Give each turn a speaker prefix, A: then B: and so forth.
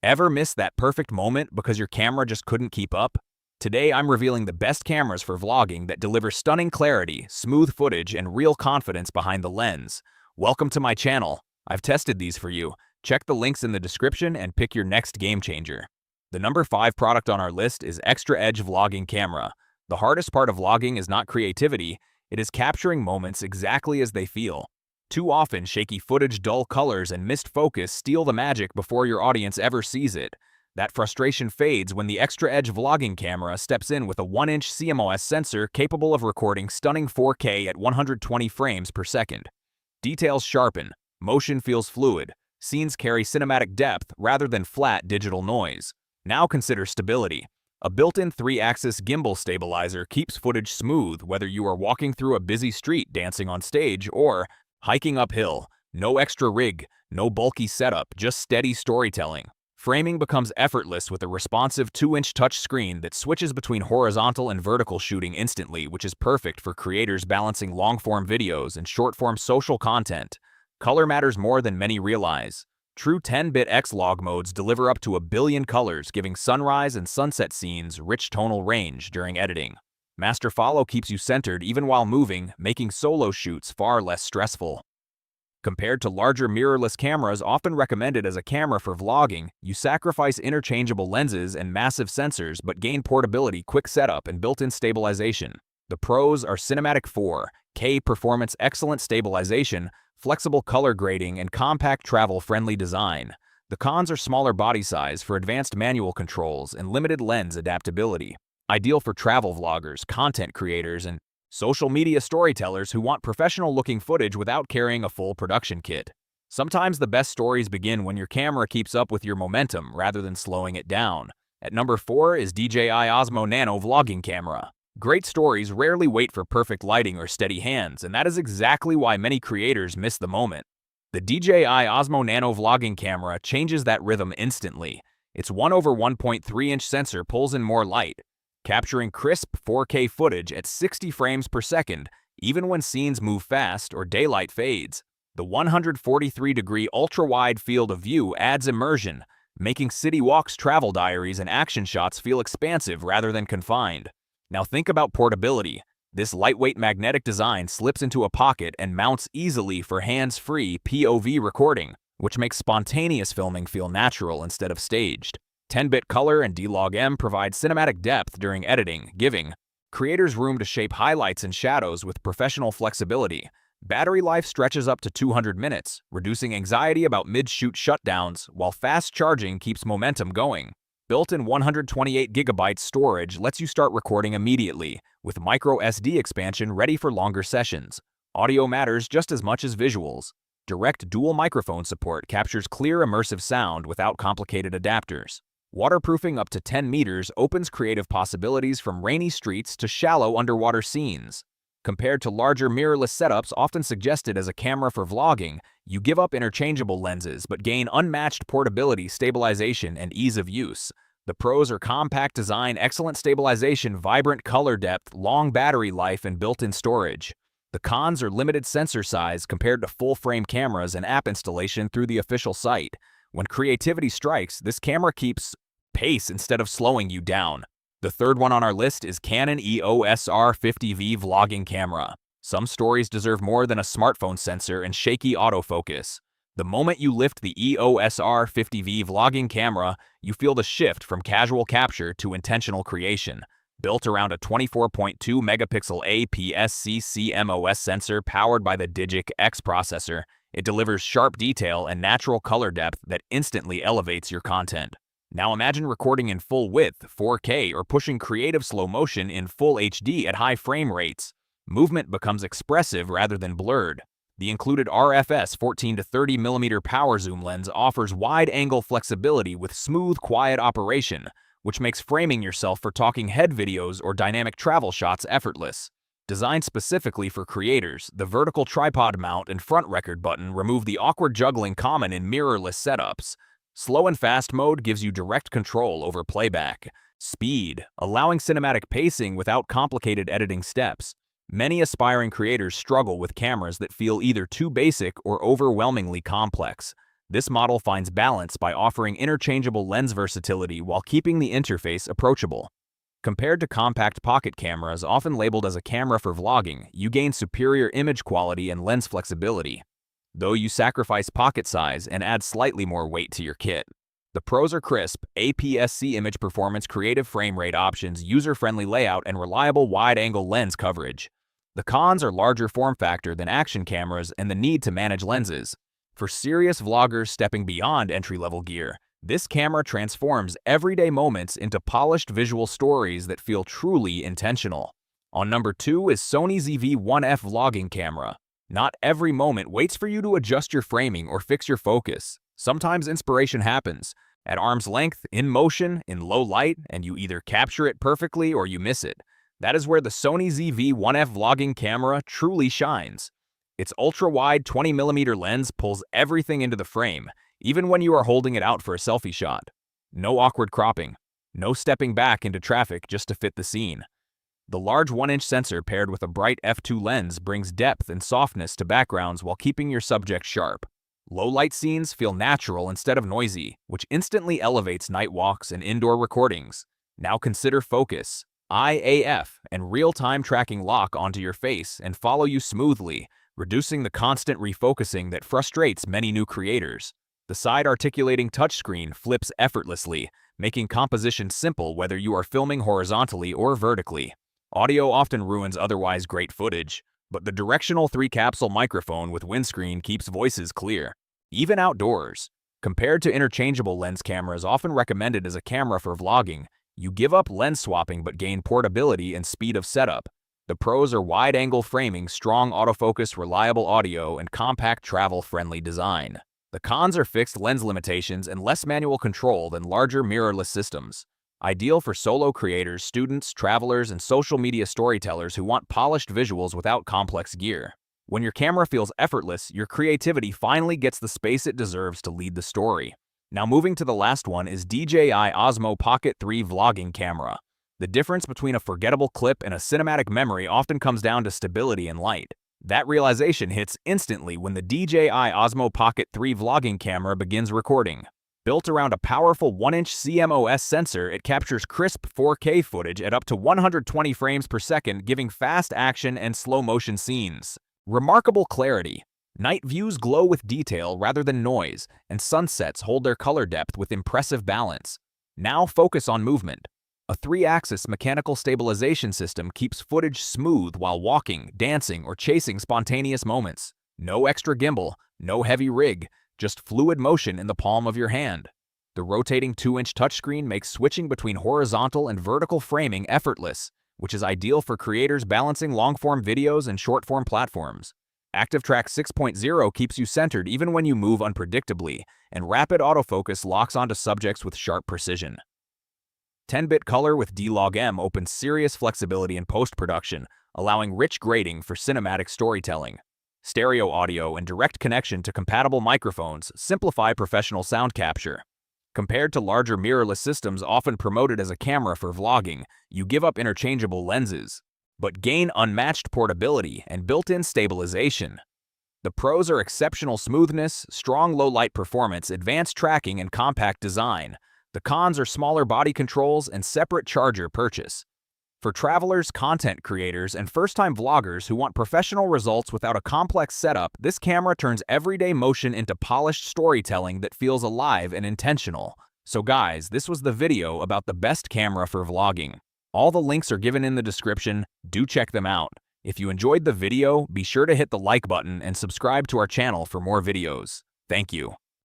A: Ever miss that perfect moment because your camera just couldn't keep up? Today, I'm revealing the best cameras for vlogging that deliver stunning clarity, smooth footage, and real confidence behind the lens. Welcome to my channel. I've tested these for you. Check the links in the description and pick your next game changer. The number 5 product on our list is Xtra Edge Vlogging Camera. The hardest part of vlogging is not creativity, it is capturing moments exactly as they feel. Too often, shaky footage, dull colors, and missed focus steal the magic before your audience ever sees it. That frustration fades when the Xtra Edge vlogging camera steps in with a 1-inch CMOS sensor capable of recording stunning 4K at 120 frames per second. Details sharpen, motion feels fluid, scenes carry cinematic depth rather than flat digital noise. Now consider stability. A built-in 3-axis gimbal stabilizer keeps footage smooth whether you are walking through a busy street dancing on stage or hiking uphill. No extra rig, no bulky setup, just steady storytelling. Framing becomes effortless with a responsive 2-inch touchscreen that switches between horizontal and vertical shooting instantly, which is perfect for creators balancing long-form videos and short-form social content. Color matters more than many realize. True 10-bit X-Log modes deliver up to 1 billion colors, giving sunrise and sunset scenes rich tonal range during editing. Master Follow keeps you centered even while moving, making solo shoots far less stressful. Compared to larger mirrorless cameras often recommended as a camera for vlogging, you sacrifice interchangeable lenses and massive sensors but gain portability, quick setup, and built-in stabilization. The pros are cinematic 4K performance, excellent stabilization, flexible color grading, and compact travel-friendly design. The cons are smaller body size for advanced manual controls and limited lens adaptability. Ideal for travel vloggers, content creators, and social media storytellers who want professional-looking footage without carrying a full production kit. Sometimes the best stories begin when your camera keeps up with your momentum rather than slowing it down. At number 4 is DJI Osmo Nano Vlogging Camera. Great stories rarely wait for perfect lighting or steady hands, and that is exactly why many creators miss the moment. The DJI Osmo Nano Vlogging Camera changes that rhythm instantly. Its 1/1.3-inch sensor pulls in more light, capturing crisp 4K footage at 60 frames per second, even when scenes move fast or daylight fades. The 143-degree ultra-wide field of view adds immersion, making city walks, travel diaries, and action shots feel expansive rather than confined. Now think about portability. This lightweight magnetic design slips into a pocket and mounts easily for hands-free POV recording, which makes spontaneous filming feel natural instead of staged. 10-bit color and D-Log-M provide cinematic depth during editing, giving creators room to shape highlights and shadows with professional flexibility. Battery life stretches up to 200 minutes, reducing anxiety about mid-shoot shutdowns, while fast charging keeps momentum going. Built-in 128GB storage lets you start recording immediately, with micro SD expansion ready for longer sessions. Audio matters just as much as visuals. Direct dual microphone support captures clear immersive sound without complicated adapters. Waterproofing up to 10 meters opens creative possibilities from rainy streets to shallow underwater scenes. Compared to larger mirrorless setups often suggested as a camera for vlogging, you give up interchangeable lenses but gain unmatched portability, stabilization, and ease of use. The pros are compact design, excellent stabilization, vibrant color depth, long battery life, and built-in storage. The cons are limited sensor size compared to full-frame cameras and app installation through the official site. When creativity strikes, this camera keeps pace instead of slowing you down. The third one on our list is Canon EOS R50V Vlogging Camera. Some stories deserve more than a smartphone sensor and shaky autofocus. The moment you lift the EOS R50V Vlogging Camera, you feel the shift from casual capture to intentional creation. Built around a 24.2-megapixel APS-C CMOS sensor powered by the Digic X processor, it delivers sharp detail and natural color depth that instantly elevates your content. Now imagine recording in full width, 4K, or pushing creative slow motion in full HD at high frame rates. Movement becomes expressive rather than blurred. The included RFS 14 to 30mm power zoom lens offers wide-angle flexibility with smooth, quiet operation, which makes framing yourself for talking head videos or dynamic travel shots effortless. Designed specifically for creators, the vertical tripod mount and front record button remove the awkward juggling common in mirrorless setups. Slow and fast mode gives you direct control over playback. Speed, allowing cinematic pacing without complicated editing steps. Many aspiring creators struggle with cameras that feel either too basic or overwhelmingly complex. This model finds balance by offering interchangeable lens versatility while keeping the interface approachable. Compared to compact pocket cameras, often labeled as a camera for vlogging, you gain superior image quality and lens flexibility, though you sacrifice pocket size and add slightly more weight to your kit. The pros are crisp, APS-C image performance, creative frame rate options, user-friendly layout, and reliable wide-angle lens coverage. The cons are larger form factor than action cameras and the need to manage lenses. For serious vloggers stepping beyond entry-level gear, this camera transforms everyday moments into polished visual stories that feel truly intentional. On number 2 is Sony's ZV-1F vlogging camera. Not every moment waits for you to adjust your framing or fix your focus. Sometimes inspiration happens at arm's length, in motion, in low light, and you either capture it perfectly or you miss it. That is where the Sony ZV-1F vlogging camera truly shines. Its ultra-wide 20mm lens pulls everything into the frame, even when you are holding it out for a selfie shot. No awkward cropping, no stepping back into traffic just to fit the scene. The large 1-inch sensor paired with a bright f2 lens brings depth and softness to backgrounds while keeping your subject sharp. Low-light scenes feel natural instead of noisy, which instantly elevates night walks and indoor recordings. Now consider focus, IAF, and real-time tracking lock onto your face and follow you smoothly, reducing the constant refocusing that frustrates many new creators. The side-articulating touchscreen flips effortlessly, making composition simple whether you are filming horizontally or vertically. Audio often ruins otherwise great footage, but the directional 3-capsule microphone with windscreen keeps voices clear, even outdoors. Compared to interchangeable lens cameras often recommended as a camera for vlogging, you give up lens swapping but gain portability and speed of setup. The pros are wide-angle framing, strong autofocus, reliable audio, and compact travel-friendly design. The cons are fixed lens limitations and less manual control than larger mirrorless systems. Ideal for solo creators, students, travelers, and social media storytellers who want polished visuals without complex gear. When your camera feels effortless, your creativity finally gets the space it deserves to lead the story. Now moving to the last one is DJI Osmo Pocket 3 vlogging camera. The difference between a forgettable clip and a cinematic memory often comes down to stability and light. That realization hits instantly when the DJI Osmo Pocket 3 vlogging camera begins recording. Built around a powerful 1-inch CMOS sensor, it captures crisp 4K footage at up to 120 frames per second, giving fast action and slow-motion scenes. Remarkable clarity. Night views glow with detail rather than noise, and sunsets hold their color depth with impressive balance. Now focus on movement. A 3-axis mechanical stabilization system keeps footage smooth while walking, dancing, or chasing spontaneous moments. No extra gimbal, no heavy rig, just fluid motion in the palm of your hand. The rotating 2-inch touchscreen makes switching between horizontal and vertical framing effortless, which is ideal for creators balancing long-form videos and short-form platforms. ActiveTrack 6.0 keeps you centered even when you move unpredictably, and rapid autofocus locks onto subjects with sharp precision. 10-bit color with D-Log-M opens serious flexibility in post-production, allowing rich grading for cinematic storytelling. Stereo audio and direct connection to compatible microphones simplify professional sound capture. Compared to larger mirrorless systems often promoted as a camera for vlogging, you give up interchangeable lenses, but gain unmatched portability and built-in stabilization. The pros are exceptional smoothness, strong low-light performance, advanced tracking, and compact design. The cons are smaller body controls and separate charger purchase. For travelers, content creators, and first-time vloggers who want professional results without a complex setup, this camera turns everyday motion into polished storytelling that feels alive and intentional. So guys, this was the video about the best camera for vlogging. All the links are given in the description. Do check them out. If you enjoyed the video, be sure to hit the like button and subscribe to our channel for more videos. Thank you.